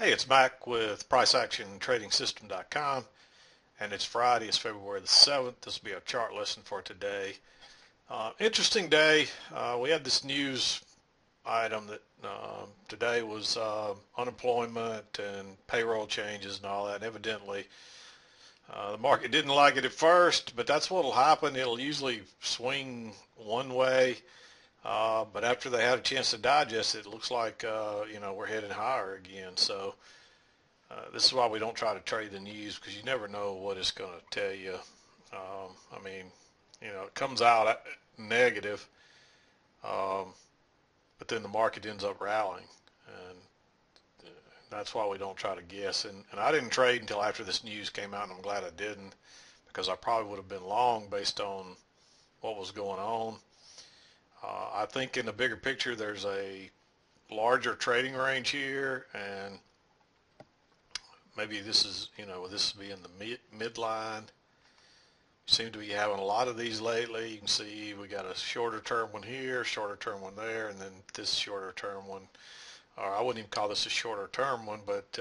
Hey, it's Mack with PriceActionTradingSystem.com, and it's Friday. It's February the 7th. This will be our chart lesson for today. Interesting day. We had this news item that today was unemployment and payroll changes and all that. And evidently, the market didn't like it at first, but that's what will happen. It'll usually swing one way, but after they had a chance to digest it, it looks like we're heading higher again. So. This is why we don't try to trade the news because you never know what it's going to tell you. I mean, it comes out negative, um, but then the market ends up rallying, and that's why we don't try to guess. And I didn't trade until after this news came out, and I'm glad I didn't because I probably would have been long based on what was going on. I think in the bigger picture, there's a larger trading range here, and maybe this is, this will be in the midline. Seem to be having a lot of these lately. You can see we got a shorter term one here, shorter term one there, and then this shorter term one. Or I wouldn't even call this a shorter term one, but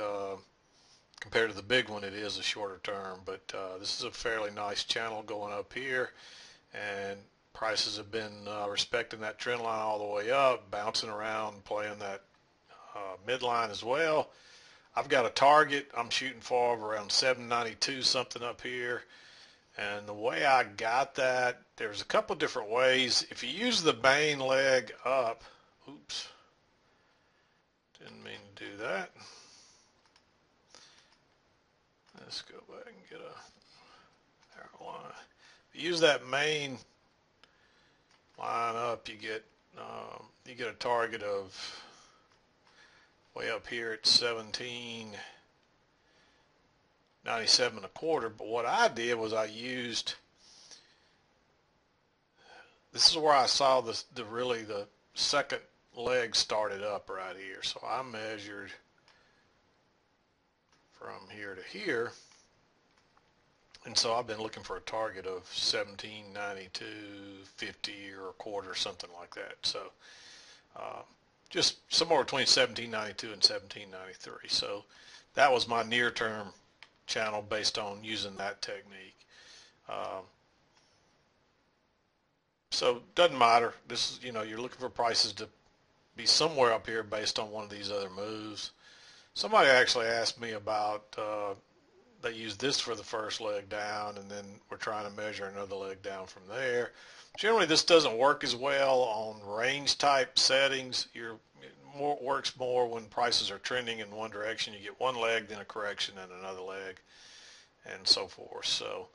compared to the big one, it is a shorter term. But this is a fairly nice channel going up here, and prices have been respecting that trend line all the way up, bouncing around, playing that midline as well. I've got a target I'm shooting for of around 792 something up here. And the way I got that, there's a couple different ways. If you use the main leg up, oops, didn't mean to do that. Let's go back and get a arrow line. If you use that main line up, you get a target of way up here at 1797 and a quarter. But what I did was I used, this is where I saw the second leg started up right here. So I measured from here to here, and so I've been looking for a target of 1792.50 or a quarter, something like that. So just somewhere between 1792 and 1793. So that was my near-term channel based on using that technique. So doesn't matter. This is, you're looking for prices to be somewhere up here based on one of these other moves. Somebody actually asked me about they used this for the first leg down, and then we're trying to measure another leg down from there. Generally, this doesn't work as well on range type settings. Works more when prices are trending in one direction. You get one leg, then a correction, and another leg, and so forth. So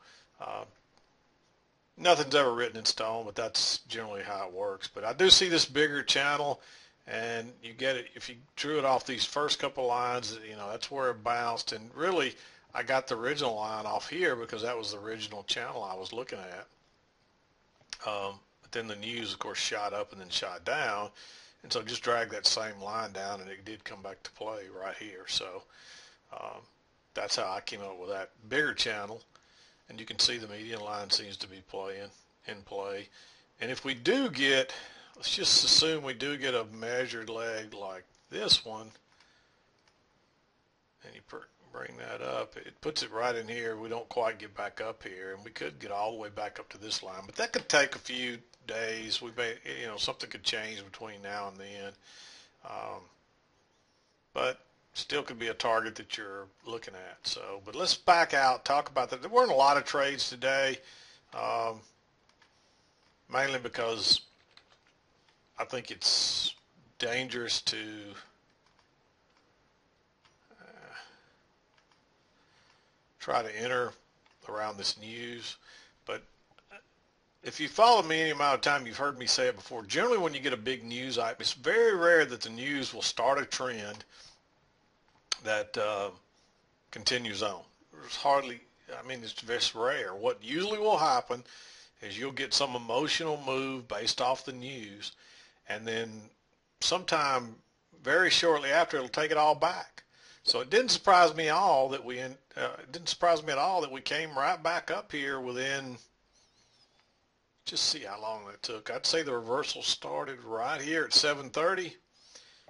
nothing's ever written in stone, but that's generally how it works. But I do see this bigger channel, and you get it if you drew it off these first couple lines. That's where it bounced, and really I got the original line off here because that was the original channel I was looking at. But then the news, of course, shot up and then shot down. And so just drag that same line down, and it did come back to play right here. So that's how I came up with that bigger channel. And you can see the median line seems to be in play. And if we do get, let's just assume we do get a measured leg like this one, and you bring that up, it puts it right in here. We don't quite get back up here, and we could get all the way back up to this line, but that could take a few days. We may, something could change between now and then, but still could be a target that you're looking at. So, but let's back out, talk about that. There weren't a lot of trades today, mainly because I think it's dangerous to try to enter around this news. But if you follow me any amount of time, you've heard me say it before. Generally, when you get a big news item, it's very rare that the news will start a trend that continues on. There's hardly, it's just rare. What usually will happen is you'll get some emotional move based off the news, and then sometime very shortly after, it'll take it all back. So it didn't surprise me at all that we came right back up here within. Just see how long that took. I'd say the reversal started right here at 7:30,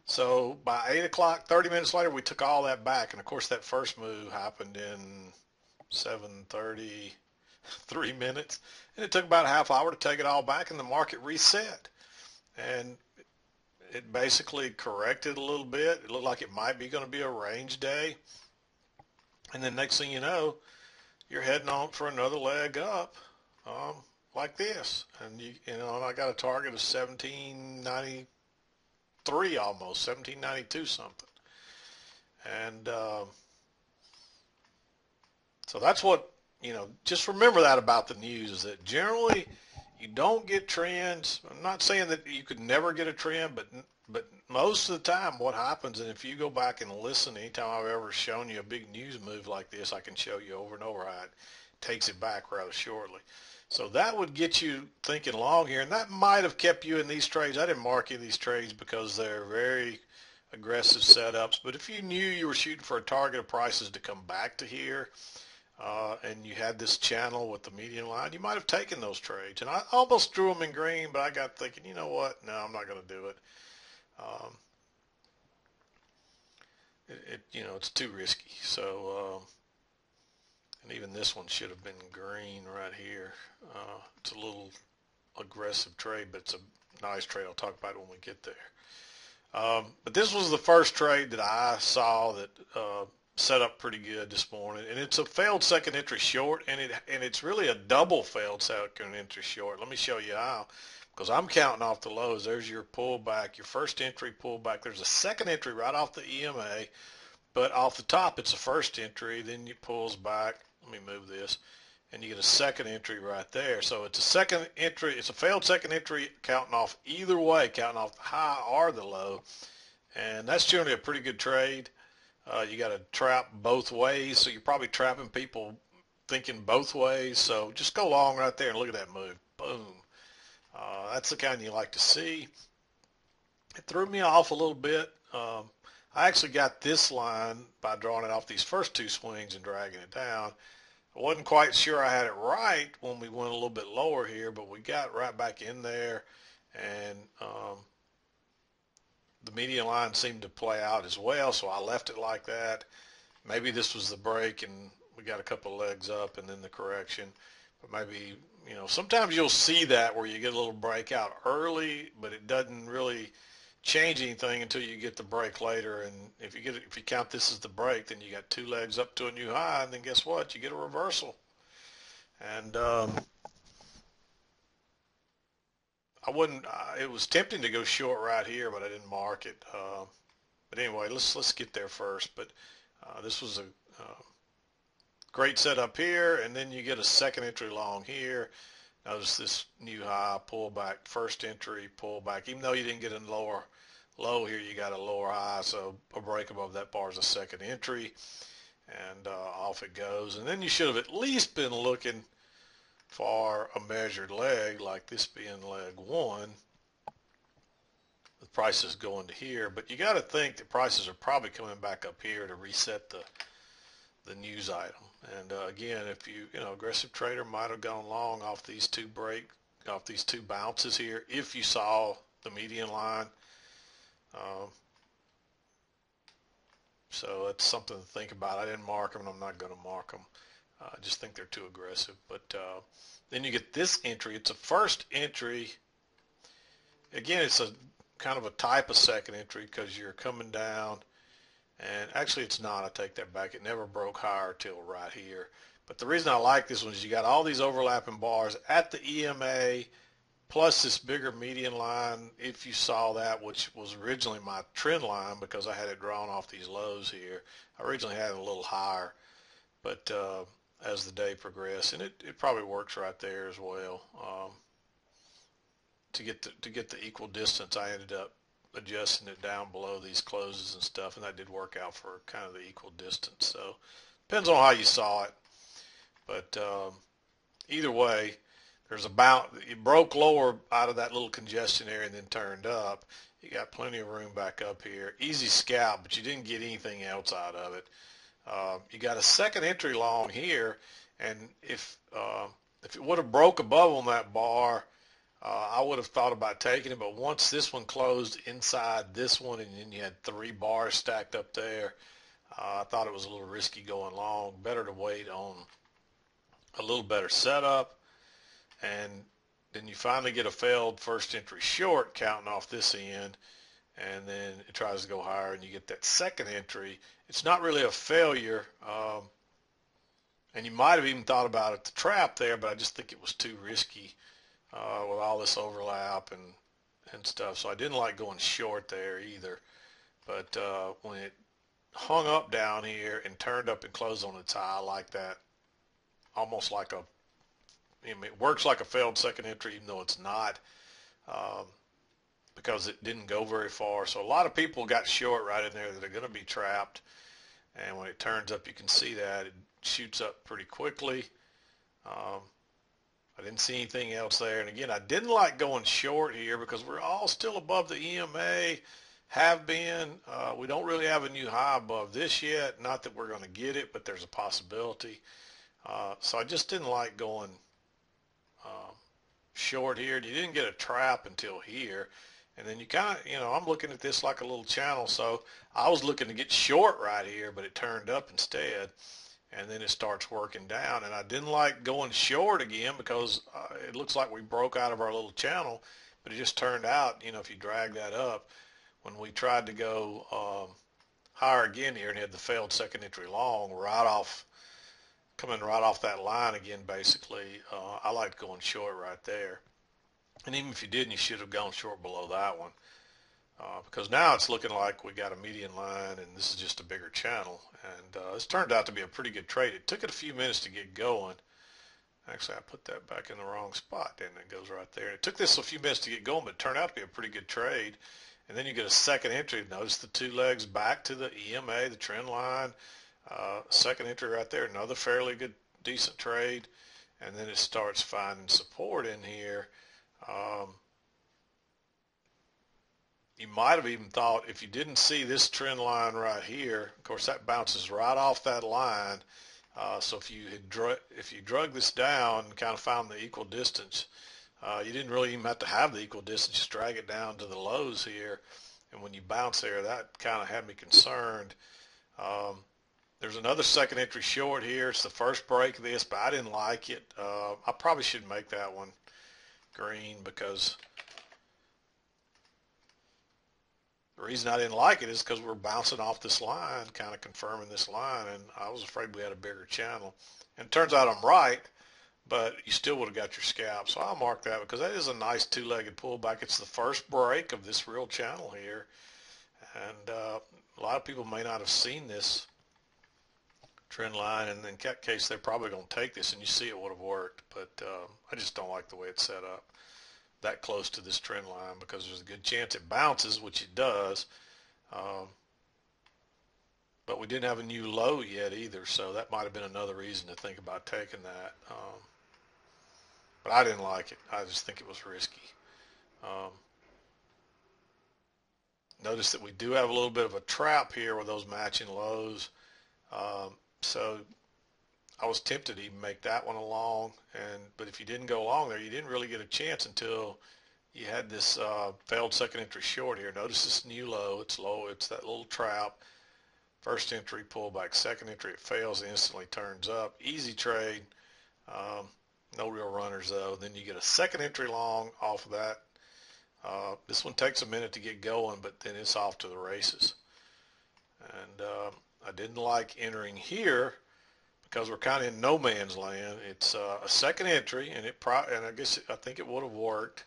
So by 8 o'clock, 30 minutes later, we took all that back. And of course, that first move happened in 7:33 minutes. And it took about a half hour to take it all back, and the market reset. And it basically corrected a little bit. It looked like it might be going to be a range day. And then next thing you know, you're heading on for another leg up, um, like this. And and I got a target of 1793 almost, 1792 something. And so that's what, just remember that about the news is that generally you don't get trends. I'm not saying that you could never get a trend, but most of the time what happens, and if you go back and listen, anytime I've ever shown you a big news move like this, I can show you over and over how it takes it back rather shortly. So that would get you thinking long here, and that might have kept you in these trades. I didn't mark you these trades because they're very aggressive setups, but if you knew you were shooting for a target of prices to come back to here, and you had this channel with the median line, you might have taken those trades. And I almost drew them in green, but I got thinking, you know what? No, I'm not going to do it. Um, it's too risky. So, and even this one should have been green right here. It's a little aggressive trade, but it's a nice trade. I'll talk about it when we get there. But this was the first trade that I saw that set up pretty good this morning, and it's a failed second entry short, and it's really a double failed second entry short. Let me show you how, because I'm counting off the lows. There's your pullback, your first entry pullback. There's a second entry right off the EMA, but off the top it's a first entry. Then it pulls back. Let me move this. And you get a second entry right there. So it's a second entry. It's a failed second entry counting off either way, counting off the high or the low. And that's generally a pretty good trade. You got to trap both ways. So you're probably trapping people thinking both ways. So just go long right there and look at that move. Boom. That's the kind you like to see. It threw me off a little bit. I actually got this line by drawing it off these first two swings and dragging it down. I wasn't quite sure I had it right when we went a little bit lower here, but we got right back in there, and the median line seemed to play out as well, so I left it like that. Maybe this was the break, and we got a couple of legs up and then the correction, but maybe, sometimes you'll see that where you get a little breakout early, but it doesn't really change anything until you get the break later. And if you count this as the break, then you got two legs up to a new high, and then guess what? You get a reversal. And I wouldn't. It was tempting to go short right here, but I didn't mark it. But anyway, let's get there first. But this was a great setup here, and then you get a second entry long here. Notice this new high, pullback, first entry, pullback. Even though you didn't get a lower low here, you got a lower high, so a break above that bar is a second entry, and off it goes. And then you should have at least been looking for a measured leg, like this being leg one, with prices going to here. But you got to think that prices are probably coming back up here to reset the news item. And again, if aggressive trader might have gone long off these two bounces here if you saw the median line. So that's something to think about. I didn't mark them, and I'm not going to mark them. I just think they're too aggressive. But then you get this entry. It's a first entry. Again, it's a kind of a type of second entry because you're coming down. And actually, it's not. I take that back. It never broke higher till right here. But the reason I like this one is you got all these overlapping bars at the EMA, plus this bigger median line, if you saw that, which was originally my trend line because I had it drawn off these lows here. I originally had it a little higher, but as the day progressed, and it probably works right there as well. To get the equal distance, I ended up adjusting it down below these closes and stuff, and that did work out for kind of the equal distance. So depends on how you saw it, but either way, there's it broke lower out of that little congestion area and then turned up. You got plenty of room back up here. Easy scalp, but you didn't get anything else out of it. You got a second entry long here, and if it would have broke above on that bar, I would have thought about taking it, but once this one closed inside this one, and then you had 3 bars stacked up there, I thought it was a little risky going long. Better to wait on a little better setup, and then you finally get a failed first entry short counting off this end, and then it tries to go higher, and you get that second entry. It's not really a failure, and you might have even thought about it, the trap there, but I just think it was too risky with all this overlap and stuff. So I didn't like going short there either. But when it hung up down here and turned up and closed on its high, I like that. Almost like I mean, it works like a failed second entry, even though it's not, um, because it didn't go very far. So a lot of people got short right in there that are going to be trapped. And when it turns up, you can see that it shoots up pretty quickly. Um, I didn't see anything else there. And again, I didn't like going short here because we're all still above the EMA, have been. We don't really have a new high above this yet. Not that we're going to get it, but there's a possibility. So I just didn't like going short here. You didn't get a trap until here. And then you kind of, I'm looking at this like a little channel. So I was looking to get short right here, but it turned up instead. And then it starts working down. And I didn't like going short again because it looks like we broke out of our little channel. But it just turned out, if you drag that up, when we tried to go higher again here and had the failed second entry long coming right off that line again, basically, I liked going short right there. And even if you didn't, you should have gone short below that one. Because now it's looking like we got a median line and this is just a bigger channel. And this turned out to be a pretty good trade. It took it a few minutes to get going. Actually, I put that back in the wrong spot, and it goes right there. It took this a few minutes to get going, but it turned out to be a pretty good trade. And then you get a second entry. Notice the 2 legs back to the EMA, the trend line. Second entry right there, another fairly good, decent trade. And then it starts finding support in here. You might have even thought, if you didn't see this trend line right here, of course that bounces right off that line. So if you drug this down and kind of found the equal distance, you didn't really even have to have the equal distance, just drag it down to the lows here. And when you bounce there, that kind of had me concerned. There's another second entry short here. It's the first break of this, but I didn't like it. I probably should make that one green because the reason I didn't like it is because we're bouncing off this line, kind of confirming this line, and I was afraid we had a bigger channel. And it turns out I'm right, but you still would have got your scalp. So I'll mark that because that is a nice 2-legged pullback. It's the first break of this real channel here. And a lot of people may not have seen this trend line, and in that case, they're probably going to take this, and you see it would have worked. But I just don't like the way it's set up that close to this trend line because there's a good chance it bounces, which it does. But we didn't have a new low yet either, so that might have been another reason to think about taking that. But I didn't like it. I just think it was risky. Notice that we do have a little bit of a trap here with those matching lows. So I was tempted to even make that one along, but if you didn't go along there, you didn't really get a chance until you had this failed second entry short here. Notice this new low. It's low. It's that little trap. First entry pullback, second entry, it fails, instantly turns up. Easy trade. No real runners though. Then you get a second entry long off of that. This one takes a minute to get going, but then it's off to the races. And I didn't like entering here because we're kind of in no man's land. It's a second entry, and I think it would have worked,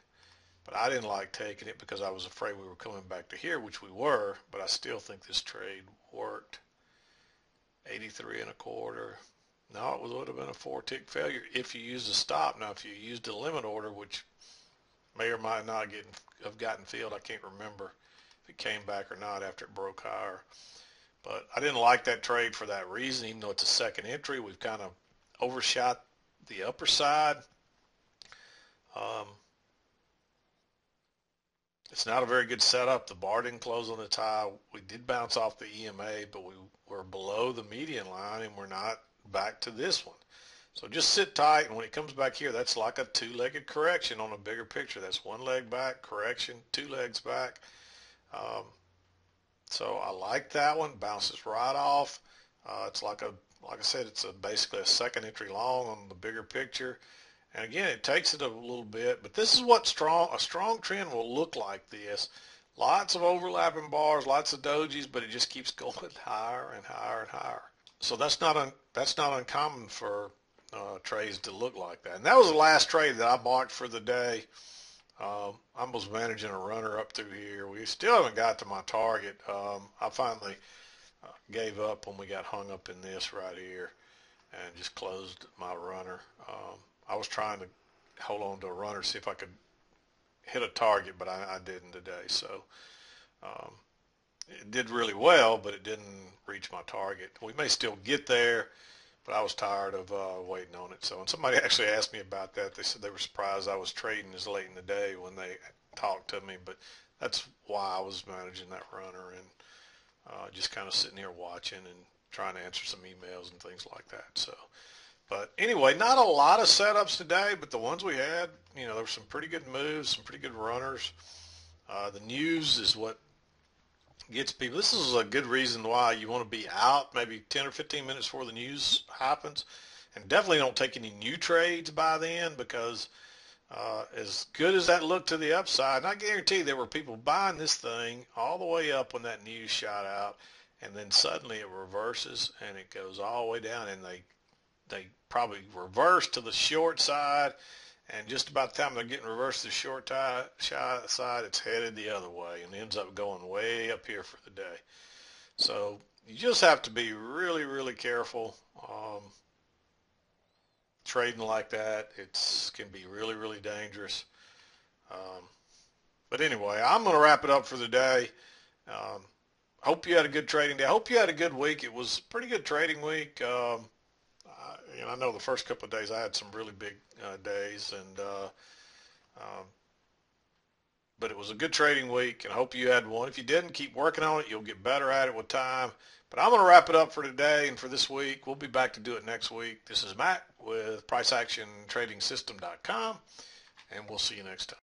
but I didn't like taking it because I was afraid we were coming back to here, which we were. But I still think this trade worked. 83 1/4. No, it would have been a 4-tick failure if you used a stop. Now, if you used a limit order, which may or might not have gotten filled, I can't remember if it came back or not after it broke higher. But I didn't like that trade for that reason, even though it's a second entry. We've kind of overshot the upper side. It's not a very good setup. The bar didn't close on its high. We did bounce off the EMA, but we were below the median line, and we're not back to this one. So just sit tight, and when it comes back here, that's like a two-legged correction on a bigger picture. That's one leg back, correction, two legs back. Um, so I like that one. Bounces right off. It's like I said, it's basically a second entry long on the bigger picture. And again, it takes it a little bit, but this is what a strong trend will look like this. Lots of overlapping bars, lots of dojis, but it just keeps going higher and higher and higher. So that's not uncommon for trades to look like that. And that was the last trade that I bought for the day. I was managing a runner up through here. We still haven't got to my target. I finally gave up when we got hung up in this right here and just closed my runner. I was trying to hold on to a runner, see if I could hit a target, but I didn't today. So um, it did really well, but it didn't reach my target. We may still get there, but I was tired of waiting on it. So, and somebody actually asked me about that. They said they were surprised I was trading as late in the day when they talked to me, but that's why I was managing that runner and just kind of sitting here watching and trying to answer some emails and things like that. So, but anyway, not a lot of setups today, but the ones we had, there were some pretty good moves, some pretty good runners. The news is what gets people. This is a good reason why you want to be out maybe 10 or 15 minutes before the news happens. And definitely don't take any new trades by then, because as good as that looked to the upside, and I guarantee there were people buying this thing all the way up when that news shot out, and then suddenly it reverses and it goes all the way down, and they probably reverse to the short side, and just about the time they're getting reversed to the short side, it's headed the other way and ends up going way up here for the day. So you just have to be really, really careful. Trading like that, it can be really, really dangerous. Um, but anyway, I'm going to wrap it up for the day. Um, hope you had a good trading day. I hope you had a good week. It was a pretty good trading week. I know the first couple of days I had some really big days, and um, but it was a good trading week, and I hope you had one. If you didn't, keep working on it. You'll get better at it with time. But I'm going to wrap it up for today and for this week. We'll be back to do it next week. This is Mack with PriceActionTradingSystem.com, and we'll see you next time.